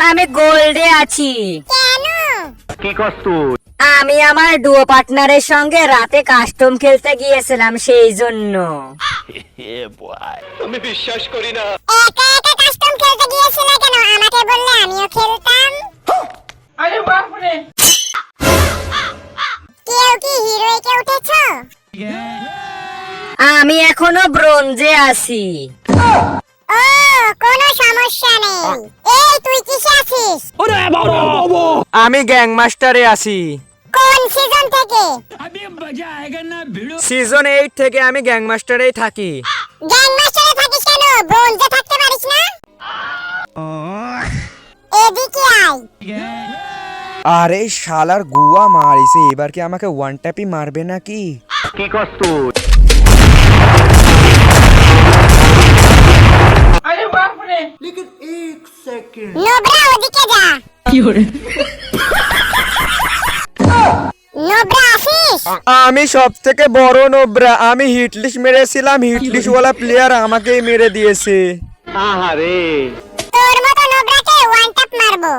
আমি গোল্ডে আছি। কেন? কি করছ তুই? আমি আমার ডুও পার্টনারের সঙ্গে রাতে কাস্টম খেলতে গিয়েছিলাম সেই জন্য। আমি বিশ্বাস করি না। একা একা কাস্টম খেলতে গিয়েছিলে কেন? আমাকে বললে আমিও খেলতাম। আরে বাপরে, কেউ কি হিরোইকে উঠেছো? আমি এখনো ব্রোঞ্জে আছি। ও, কোনো সমস্যা নেই। এই তুই কিসে আছিস? আমি গ্যাং মাস্টারে আছি। কোন সিজন থেকে? সিজন 8 থেকে আমি গ্যাং মাস্টারেই থাকি। গ্যাং মাস্টারে থাকিস কেন? ব্রোঞ্জে থাকতে পারিস না? এদিকে আয়। আরে শালার গুয়া মারিছে, এবার কি আমাকে ওয়ান ট্যাপই মারবে নাকি? কি করছ তুই? আরে বাপরে, নোবরা ওদিকে যা। নোবরা আসিস? আমি সব থেকে বড় নোবরা। আমি হিটলিশ মেরেছিলাম, হিটলিশ ওয়ালা প্লেয়ার আমাকেই মেরে দিয়েছে। আহারে তোর মতো নোবরাকে ওয়ান ট্যাপ মারবো।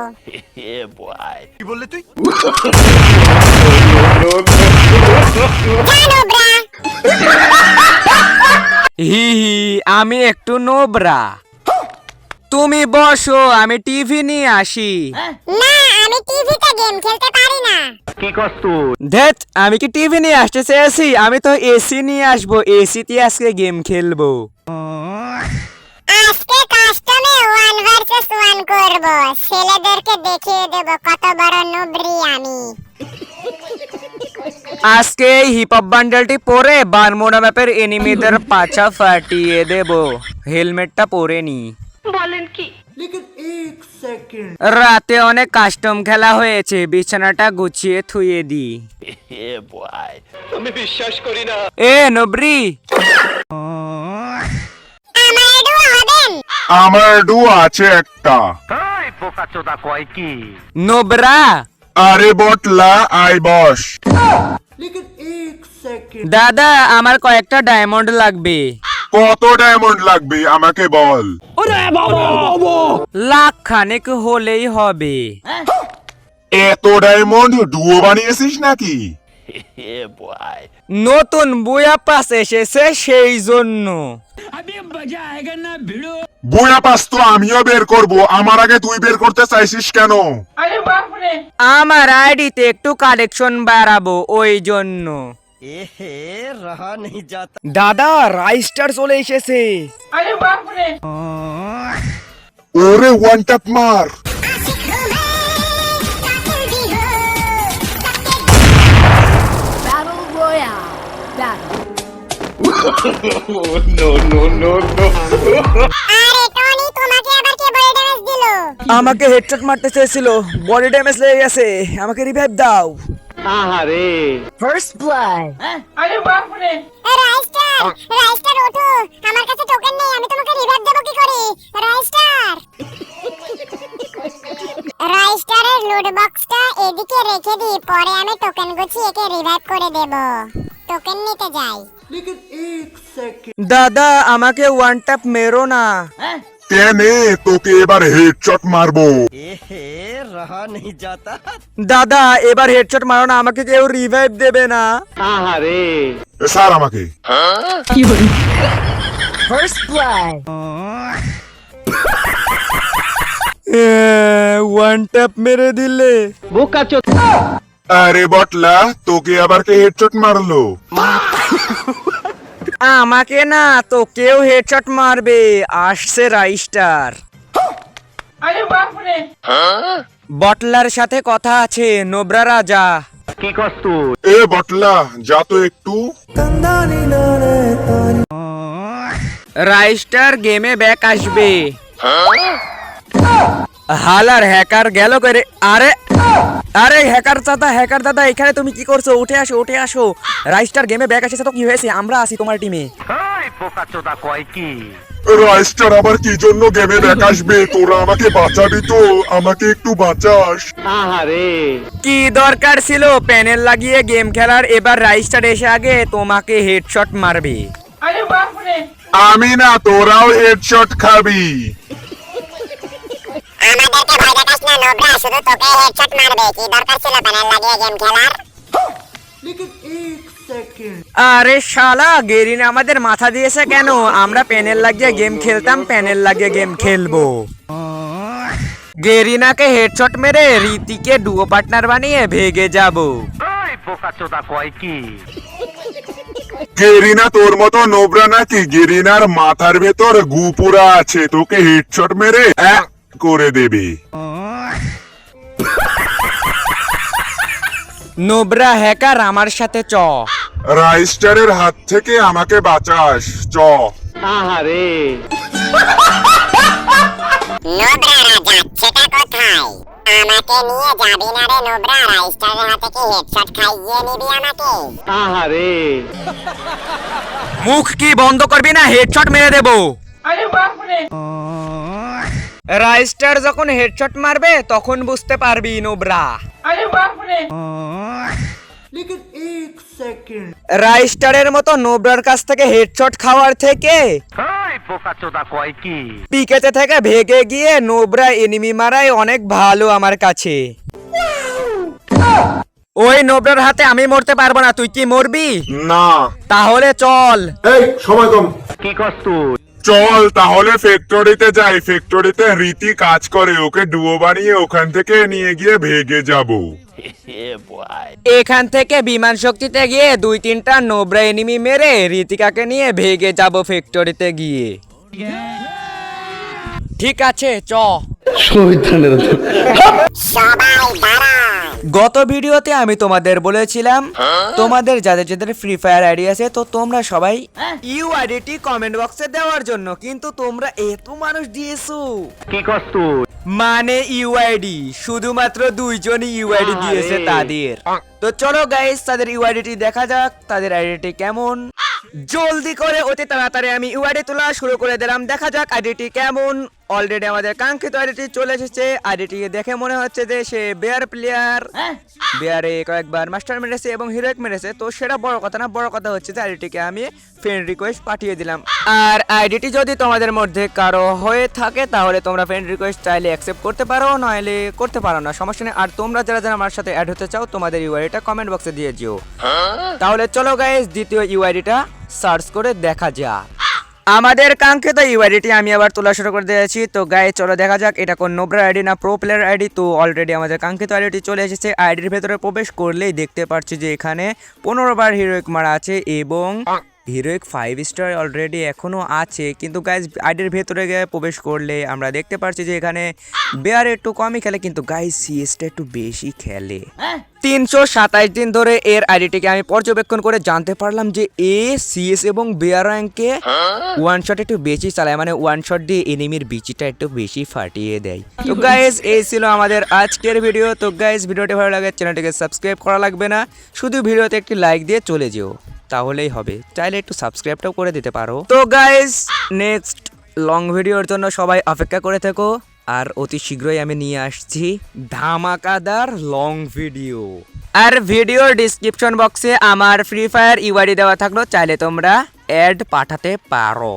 কি বললি তুই? যা নোবরা। হি হি, আমি একটু নোবরা। তুমি বসো, আমি টিভি নিয়ে আসি। না, আমি টিভিতে গেম খেলতে পারি না। কি করছ তুই? ধেত, আমি কি টিভি নিয়ে আসতে চেয়েছি? আমি তো এসি নিয়ে আসবো, এসিতে আজকে গেম খেলবো। আজকে কাস্টমে 1 ভার্সেস 1 করব। ছেলেদেরকে দেখিয়ে দেব কত বড় নোবরি আমি। আজকে এই হিপ হপ বান্ডেলটি পরে বারমুডা ম্যাপের এনিমিদের পাছা ফাটিয়ে দেব। হেলমেটটা পরে নি। বলেন কি? রাতে অনেক কাস্টম খেলা হয়েছে, বিছানাটা গুছিয়ে থুয়ে দি। আমি বিশ্বাস করি না। এ নবরি, আমার ডুও হবেন? আমার ডু আছে একটা। এই বোকাচোদা কয় কি? নোবরা। আরে বটলা, আই বস। দাদা, আমার কয়েকটা ডায়মন্ড লাগবে। কত ডায়মন্ড লাগবে আমাকে বল। লাখ খানেক হলেই হবে। এত ডায়মন্ড ডুও বানিয়েছিস নাকি? নতুন বইয়া পাস এসেছে সেই জন্য। বুয়া পাস তো আমিও বের করব, আমার আগে তুই বের করতে চাইছিস কেন? আরে বাপরে, আমার আইডিতে একটু কালেকশন বাড়াবো ওই জন্য। দাদা, রাইস্টার চলে এসেছে। আরে বাপরে, ওরে ওয়ান ট্যাপ মার। আরে টনি, তোমাকে আবার কে বডি ড্যামেজ দিল? আমাকে হেডশট মারতে চেয়েছিল, বডি ড্যামেজ লেগে গেছে, আমাকে রিভাইভ দাও। আহারে ফার্স্ট ব্লাড। আরে বাপরে, রাইস্টার, রাইস্টার ওঠো। আমার কাছে টোকেন নেই, আমি তোমাকে রিভাইভ দেব কি করে? রাইস্টার, রাইস্টারের লুট বক্সটা এদিকে রেখে দি, পরে আমি টোকেন গুছিয়ে একে রিভাইভ করে দেব। টোকেন নিতে যাই। দাদা, আমাকে ওয়ান ট্যাপ মেরো না। কেনে তোকে এবার হেডশট মারবো। দাদা, এবার হেডশট মারো না, আমাকে কেউ রিভাইভ দেবে না। আহারে স্যার আমাকে। First blood. ওয়ান ট্যাপ মেরে দিলে। বোকাচোদা। আরে বটলা, তোকে আবার কে হেডশট মারলো? আমাকে না, তো কেউ হেডশট মারবে। আসছে রাইস্টার। আরে বাপরে, বটলার সাথে কথা আছে, নোবরা রাজা। কি করছ তুই? এ বটলা, যা তো একটু। রাইস্টার গেমে ব্যাক আসবে। হালার হ্যাকার গেল করে। আরে আরে হ্যাকার দাদা, হ্যাকার দাদা, এখানে তুমি কি করছো? উঠে আসো, উঠে আসো। রাইস্টার গেমে ব্যাক এসেছে তো কি হয়েছে? আমরা আছি তোমার টিমে। এই বোকাচোদা কয় কি? রাইস্টার আবার কি জন্য গেমে ব্যাক আসবে? তোরা আমাকে বাঁচাবি তো, আমাকে একটু বাঁচাস। আহারে কি দরকার ছিল প্যানেল লাগিয়ে গেম খেলার? এবার রাইস্টার এসে আগে তোমাকে হেডশট মারবে। আরে বাপরে, আমি না, তোরাও হেডশট খাবি। আমাদেরকে ভয় দেখাস না নোবরা, শুধু তোকে হেডশট মারবে। কি দরকার ছিল প্যানেল লাগিয়ে গেম খেলার? আরে শালা গেরিনা আমাদের মাথা দিয়েছে কেন? আমরা প্যানেল লাগিয়ে গেম খেলতাম, প্যানেল লাগিয়ে গেম খেলবো। গেরিনাকে হেডশট মেরে রীতিকে ডুও পার্টনার বানিয়ে ভেগে যাব। ওই বোকাচোদা কয় কি? গেরিনা তোর মতো নোবরা নাকি? গেরিনার মাথার ভেতর গু পোড়া আছে, তোকে হেডশট মেরে করে দেবে। নোবরা হ্যাকার আমার সাথে চ। রাইস্টারের হাত থেকে আমাকে বাঁচাস, চ। আহারে নোবরারা যাচ্ছেটা কোথায়? আমাকে নিয়ে যাবি না রে নোবরা? রাইস্টারের হাতে কি হেডশট খাইয়ে নিবি আমাকে? আহারে মুখ কি বন্ধ করবি না? হেডশট মেরে দেবো। अरे बाप रे রাইস্টার যখন হেডশট মারবে তখন বুঝতে পারবি নোবরা। अरे बाप रे রাইস্টারের মতো নোবরার কাছ থেকে হেডশট খাওয়ার থেকে ওই বোকাচোদা কয় কি? পিকেতে থেকে ভেগে গিয়ে নোবরা এনিমি মারাই অনেক ভালো আমার কাছে। ওই নোবরার হাতে আমি মরতে পারবো না, তুই কি মরবি? না। তাহলে চল। কি কস তুই? চল তাহলে ফ্যাক্টরিতে যাই। ফ্যাক্টরিতে রীতি কাজ করে, ওকে ডুয়ো বানিয়ে ওখান থেকে নিয়ে গিয়ে ভেগে যাব। এখান থেকে বিমান শক্তিতে গিয়ে 2-3টা নোবরা এনিমি মেরে রীতিকাকে নিয়ে ভেগে যাব ফ্যাক্টরিতে গিয়ে। ঠিক আছে চ। সবাই দাঁড়া। গত ভিডিওতে আমি তোমাদের বলেছিলাম তোমাদের যাদের যাদের ফ্রি ফায়ার আইডি আছে তো তোমরা সবাই ইউআইডিটি কমেন্ট বক্সে দেওয়ার জন্য, কিন্তু তোমরা এত মানুষ দিয়েছো। কি কস তুই? মানে ইউআইডি শুধুমাত্র 2 জনই ইউআইডি দিয়েছে তাদের। তো চলো গাইস তাদের ইউআইডিটি দেখা যাক, তাদের আইডিটি কেমন। জলদি করে অতি তাড়াতাড়ি আমি ইউআইডি তোলা শুরু করে দিলাম। দেখা যাক আইডিটি কেমন। অলরেডি আমাদের কাঙ্ক্ষিত আইডিটি চলে এসেছে। আইডিটি দেখে মনে হচ্ছে যে সে বেয়ার প্লেয়ার। বেয়ারে কয়েকবার মাস্টার মেরেছে এবং হিরোইক মেরেছে, তো সেটা বড় কথা না। বড় কথা হচ্ছে যে আইডিটিকে আমি ফ্রেন্ড রিকোয়েস্ট পাঠিয়ে দিলাম। আর আইডিটি যদি তোমাদের মধ্যে কারো হয়ে থাকে তাহলে তোমরা ফ্রেন্ড রিকোয়েস্ট চাইলে অ্যাকসেপ্ট করতে পারো, নইলে করতে পারো না, সমস্যা নেই। আর তোমরা যারা যারা আমার সাথে অ্যাড হতে চাও তোমাদের ইউআইডিটা কমেন্ট বক্সে দিয়ে দিও। তাহলে চলো গাইস দ্বিতীয় ইউআইডিটা সার্চ করে দেখা যাক। আমাদের কাঙ্ক্ষিত ইউআইডিটি আমি আবার তোলা শুরু করে দিয়েছি। তো গাইস চলো দেখা যাক এটা কোন নোবরা আইডি না প্রো প্লেয়ার আইডি। তো অলরেডি আমাদের কাঙ্ক্ষিত আইডিটি চলে এসেছে। আইডির ভেতরে প্রবেশ করলেই দেখতে পাচ্ছি যে এখানে 15 বার হিরোইক মারা আছে এবং হিরোইক 5 স্টার অলরেডি এখনো আছে। কিন্তু গাইস আইডির ভেতরে গিয়ে প্রবেশ করলে আমরা দেখতে পাচ্ছি যে এখানে বেয়ার একটু কমই খেলে, কিন্তু গাইস সিএসটা একটু বেশি খেলে। 327 দিন ধরে এর আইডিটিকে আমি পর্যবেক্ষণ করে জানতে পারলাম যে এ সিএস এবং বেয়ার র্যাঙ্কে ওয়ান শট একটু বেশি চালায়, মানে ওয়ান শট দিয়ে এনিমির বিচিটা একটু বেশি ফাটিয়ে দেয়। তো গাইস এই ছিল আমাদের আজকের ভিডিও। তো গাইস ভিডিওটি ভালো লাগে চ্যানেলটিকে সাবস্ক্রাইব করা লাগবে না, শুধু ভিডিওতে একটি লাইক দিয়ে চলে যেও, তাহলেই হবে। চাইলে একটু সাবস্ক্রাইবটাও করে দিতে পারো। তো গাইস নেক্সট লং ভিডিওর জন্য সবাই অপেক্ষা করে থেকো, আর অতি শীঘ্রই আমি নিয়ে আসছি ধামাকাদার লং ভিডিও। আর ভিডিওর ডিসক্রিপশন বক্সে আমার ফ্রি ফায়ার ইউআইডি দেওয়া থাকলো, চাইলে তোমরা অ্যাড পাঠাতে পারো।